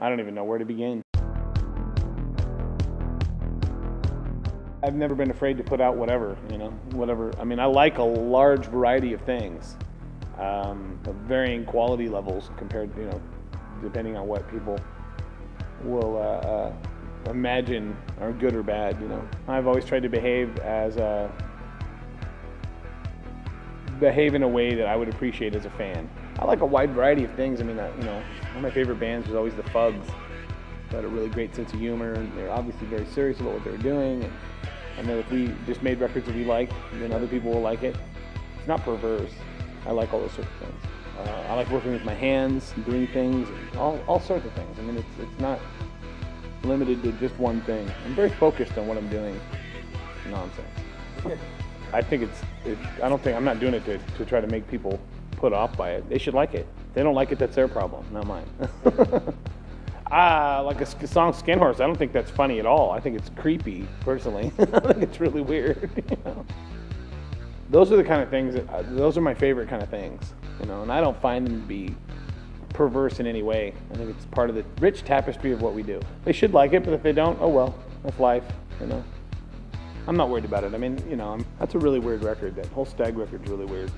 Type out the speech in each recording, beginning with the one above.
I don't even know where to begin. I've never been afraid to put out whatever. I mean, I like a large variety of things, of varying quality levels compared, depending on what people will imagine are good or bad. I've always tried to behave in a way that I would appreciate as a fan. I like a wide variety of things. I mean, one of my favorite bands was always the Fugs. They had a really great sense of humor, and they're obviously very serious about what they're doing. And then if we just made records that we liked, then other people will like it. It's not perverse. I like all those sorts of things. I like working with my hands, and doing things, and all sorts of things. I mean, it's not limited to just one thing. I'm very focused on what I'm doing. Nonsense. I'm not doing it to try to make people put off by it. They should like it. If they don't like it, that's their problem, not mine. Like a song Skin Horse, I don't think that's funny at all. I think it's creepy, personally. I think it's really weird. Those are the kind of things, those are my favorite kind of things, and I don't find them to be perverse in any way. I think it's part of the rich tapestry of what we do. They should like it, but if they don't, oh well, that's life, I'm not worried about it. I mean, that's a really weird record. That whole Stag record's really weird.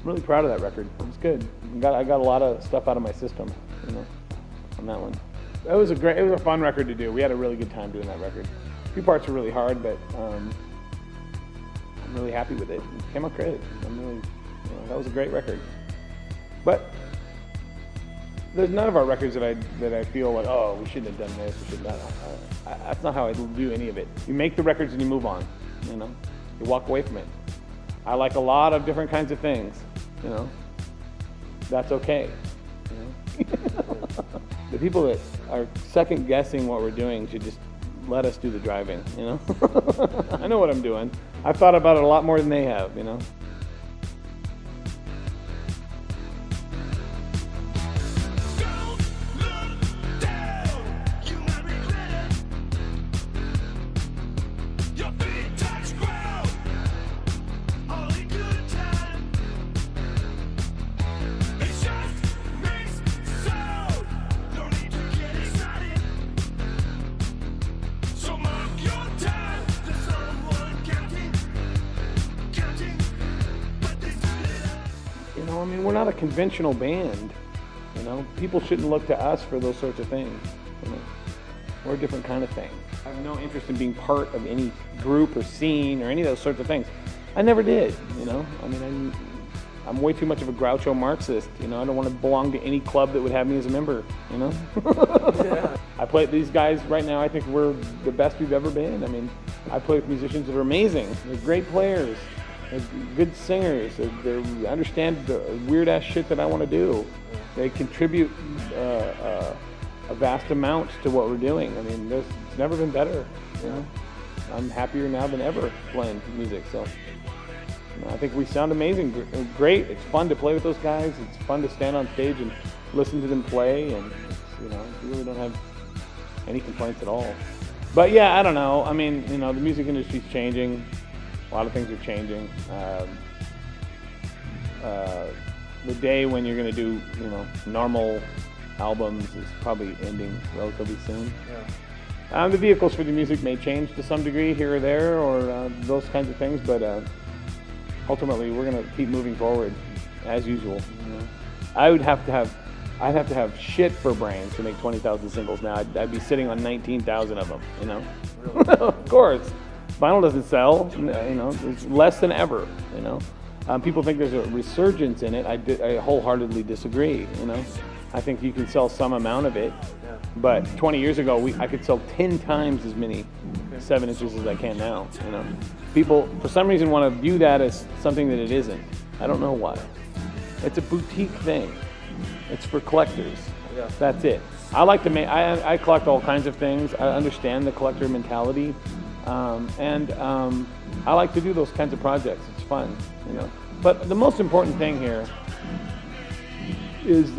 I'm really proud of that record. It's good. I got a lot of stuff out of my system, on that one. It was a fun record to do. We had a really good time doing that record. A few parts were really hard, but I'm really happy with it. It came out great. That was a great record. But there's none of our records that I feel like, oh, we shouldn't have done this, we should not. That's not how I do any of it. You make the records and you move on, You walk away from it. I like a lot of different kinds of things, That's okay, The people that are second guessing what we're doing should just let us do the driving, I know what I'm doing. I've thought about it a lot more than they have, I mean, we're not a conventional band, People shouldn't look to us for those sorts of things, We're a different kind of thing. I have no interest in being part of any group or scene or any of those sorts of things. I never did, I mean, I'm way too much of a Groucho Marxist, I don't want to belong to any club that would have me as a member, Yeah. I play with these guys right now. I think we're the best we've ever been. I mean, I play with musicians that are amazing. They're great players. They're good singers. They understand the weird ass shit that I want to do. They contribute a vast amount to what we're doing. I mean, it's never been better. I'm happier now than ever playing music. So I think we sound amazing, great. It's fun to play with those guys. It's fun to stand on stage and listen to them play, and you really don't have any complaints at all. But yeah, I don't know. I mean, the music industry's changing. A lot of things are changing. The day when you're going to do, normal albums is probably ending relatively soon. Yeah. The vehicles for the music may change to some degree here or there, or those kinds of things, but ultimately we're going to keep moving forward as usual. I'd have to have shit for brains to make 20,000 singles now. I'd be sitting on 19,000 of them. Really? Of course. Vinyl doesn't sell, it's less than ever, People think there's a resurgence in it. I wholeheartedly disagree, I think you can sell some amount of it, but 20 years ago, I could sell 10 times as many 7 inches as I can now, People, for some reason, want to view that as something that it isn't. I don't know why. It's a boutique thing. It's for collectors. Yeah. That's it. I like to make, I collect all kinds of things. I understand the collector mentality. And I like to do those kinds of projects. It's fun, But the most important thing here is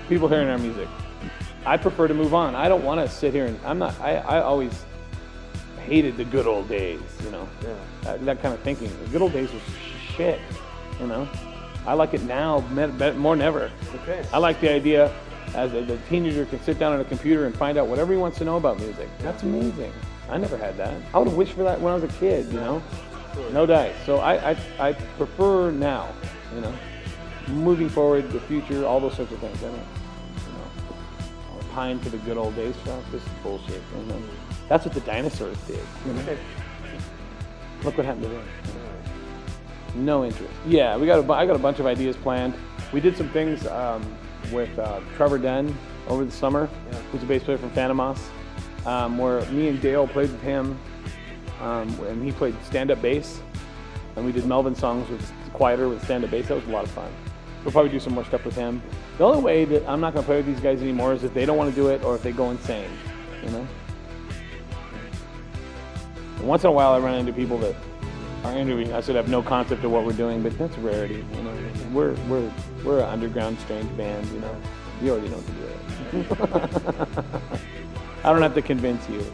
people hearing our music. I prefer to move on. I don't want to sit here and I always hated the good old days, that kind of thinking. The good old days were shit, I like it now more than ever. Okay. I like the idea as the teenager can sit down at a computer and find out whatever he wants to know about music. That's amazing. I never had that. I would have wished for that when I was a kid, you know? No dice. So I prefer now, you know, moving forward, the future, all those sorts of things. I don't, you know, pine for the good old days stuff. This is bullshit. You know? That's what the dinosaurs did. You know? Look what happened to them. No interest. Yeah, I got a bunch of ideas planned. We did some things with Trevor Dunn over the summer, who's a bass player from Phantomos, where me and Dale played with him, and he played stand-up bass, and we did Melvins songs with quieter with stand-up bass. That was a lot of fun. We'll probably do some more stuff with him. The only way that I'm not going to play with these guys anymore is if they don't want to do it or if they go insane, you know? And once in a while I run into people that are interviewing us that have no concept of what we're doing, but that's a rarity, you know? We're an underground strange band, you know? You already know what to do. I don't have to convince you.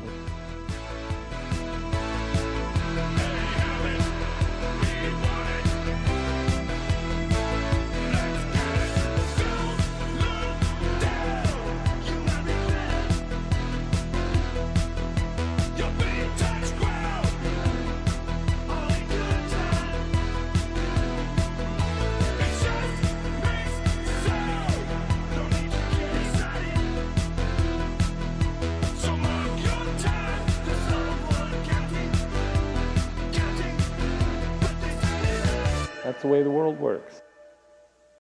That's the way the world works.